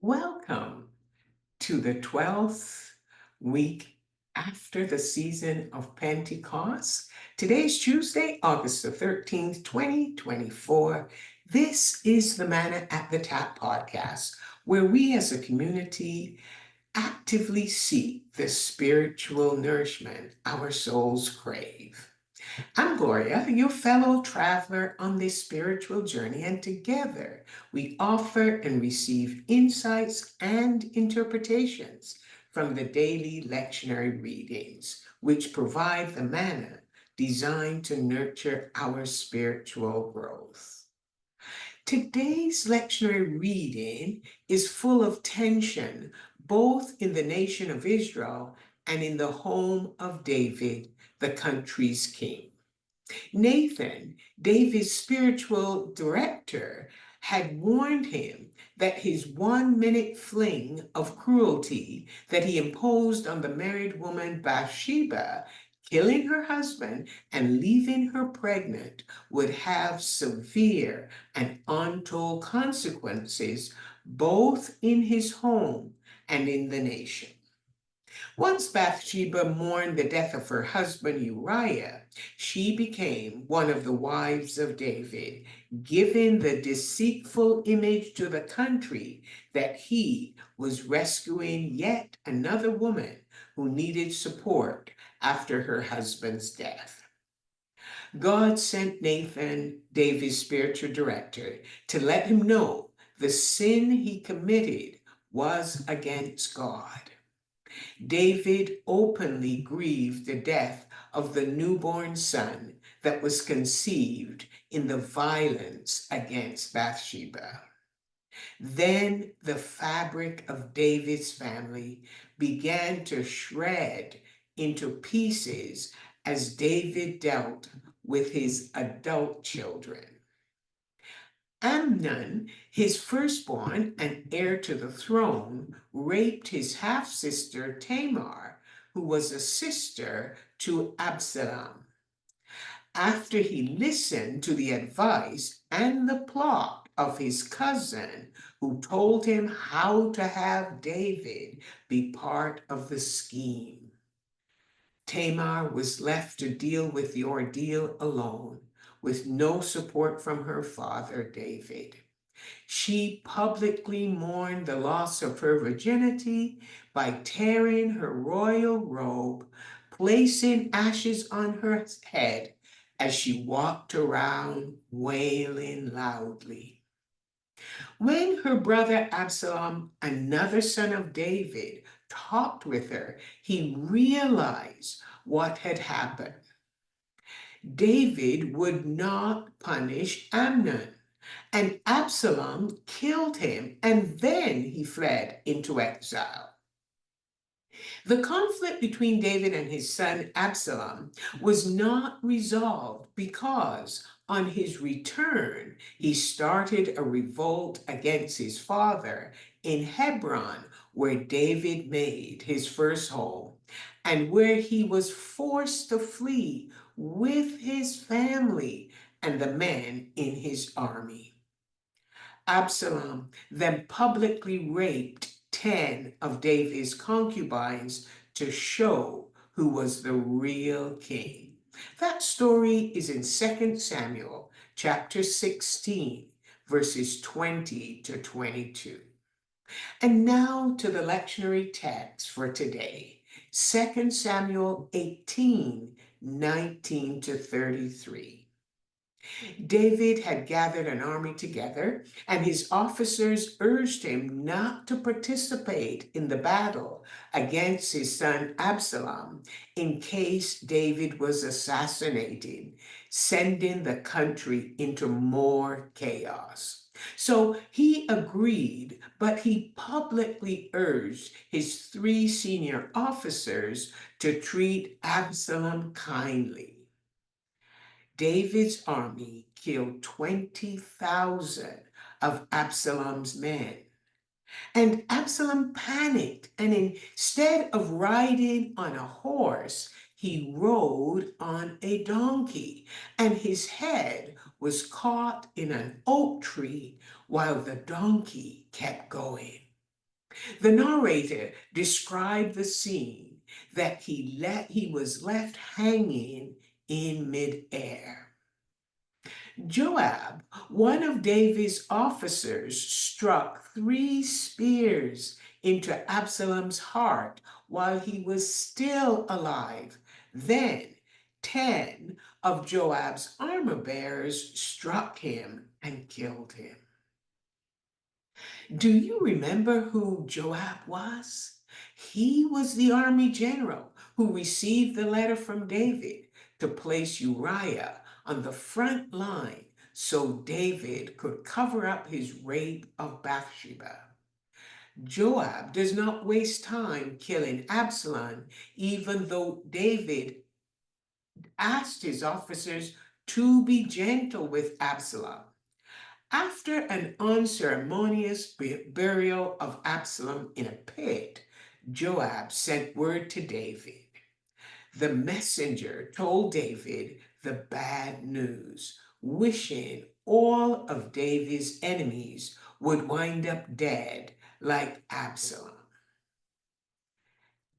Welcome to the 12th week after the season of Pentecost. Today's Tuesday, August the 13th, 2024. This is the Manna at the Tap podcast, where we as a community actively seek the spiritual nourishment our souls crave. I'm Gloria, your fellow traveler on this spiritual journey, and together we offer and receive insights and interpretations from the daily lectionary readings, which provide the manna designed to nurture our spiritual growth. Today's lectionary reading is full of tension, both in the nation of Israel and in the home of David, the country's king. Nathan, David's spiritual director, had warned him that his 1 minute fling of cruelty that he imposed on the married woman Bathsheba, killing her husband and leaving her pregnant, would have severe and untold consequences both in his home and in the nation. Once Bathsheba mourned the death of her husband Uriah, she became one of the wives of David, giving the deceitful image to the country that he was rescuing yet another woman who needed support after her husband's death. God sent Nathan, David's spiritual director, to let him know the sin he committed was against God. David openly grieved the death of the newborn son that was conceived in the violence against Bathsheba. Then the fabric of David's family began to shred into pieces as David dealt with his adult children. Amnon, his firstborn and heir to the throne, raped his half sister Tamar, who was a sister to Absalom. After he listened to the advice and the plot of his cousin, who told him how to have David be part of the scheme, Tamar was left to deal with the ordeal alone, with no support from her father, David. She publicly mourned the loss of her virginity by tearing her royal robe, placing ashes on her head as she walked around wailing loudly. When her brother Absalom, another son of David, talked with her, he realized what had happened. David would not punish Amnon, and Absalom killed him, and then he fled into exile. The conflict between David and his son Absalom was not resolved because on his return, he started a revolt against his father in Hebron, where David made his first home, and where he was forced to flee with his family and the men in his army. Absalom then publicly raped 10 of David's concubines to show who was the real king. That story is in 2 Samuel chapter 16, verses 20 to 22. And now to the lectionary text for today, 2 Samuel 18, 19 to 33. David had gathered an army together, and his officers urged him not to participate in the battle against his son Absalom in case David was assassinated, sending the country into more chaos. So he agreed, but he publicly urged his 3 senior officers to treat Absalom kindly. David's army killed 20,000 of Absalom's men. And Absalom panicked, and instead of riding on a horse, he rode on a donkey, and his head was caught in an oak tree while the donkey kept going. The narrator described the scene that he was left hanging in midair. Joab, one of David's officers, struck 3 spears into Absalom's heart while he was still alive. Then 10 of Joab's armor bearers struck him and killed him. Do you remember who Joab was? He was the army general who received the letter from David to place Uriah on the front line so David could cover up his rape of Bathsheba. Joab does not waste time killing Absalom, even though David asked his officers to be gentle with Absalom. After an unceremonious burial of Absalom in a pit, Joab sent word to David. The messenger told David the bad news, wishing all of David's enemies would wind up dead like Absalom.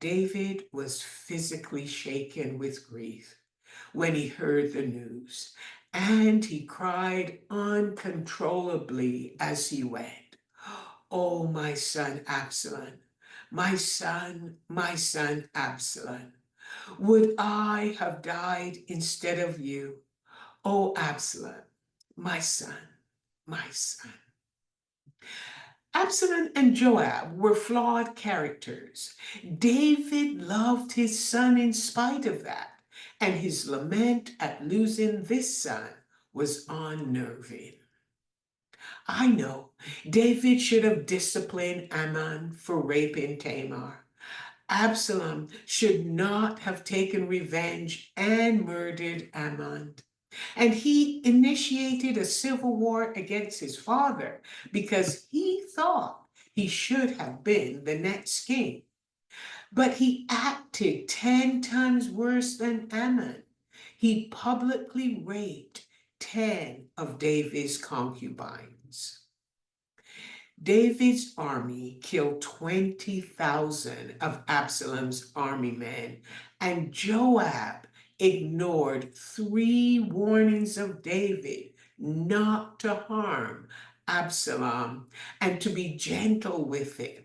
David was physically shaken with grief when he heard the news, and he cried uncontrollably as he went, "Oh, my son Absalom, my son Absalom, would I have died instead of you? Oh, Absalom, my son, my son." Absalom and Joab were flawed characters. David loved his son in spite of that, and his lament at losing this son was unnerving. I know David should have disciplined Ammon for raping Tamar. Absalom should not have taken revenge and murdered Ammon. And he initiated a civil war against his father because he thought he should have been the next king. But he acted 10 times worse than Ammon. He publicly raped 10 of David's concubines. David's army killed 20,000 of Absalom's army men, and Joab ignored 3 warnings of David not to harm Absalom and to be gentle with him.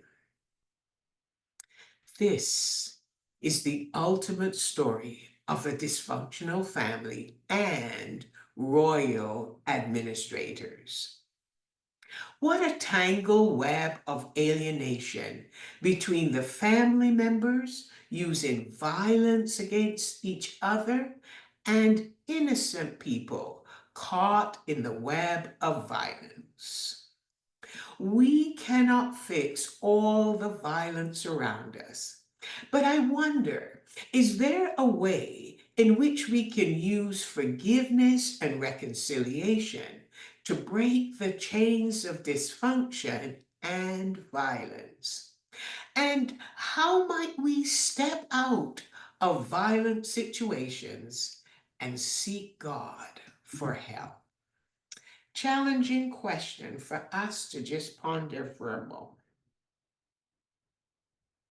This is the ultimate story of a dysfunctional family and royal administrators. What a tangled web of alienation between the family members using violence against each other and innocent people caught in the web of violence. We cannot fix all the violence around us, but I wonder, is there a way in which we can use forgiveness and reconciliation to break the chains of dysfunction and violence? And how might we step out of violent situations and seek God for help? Challenging question for us to just ponder for a moment.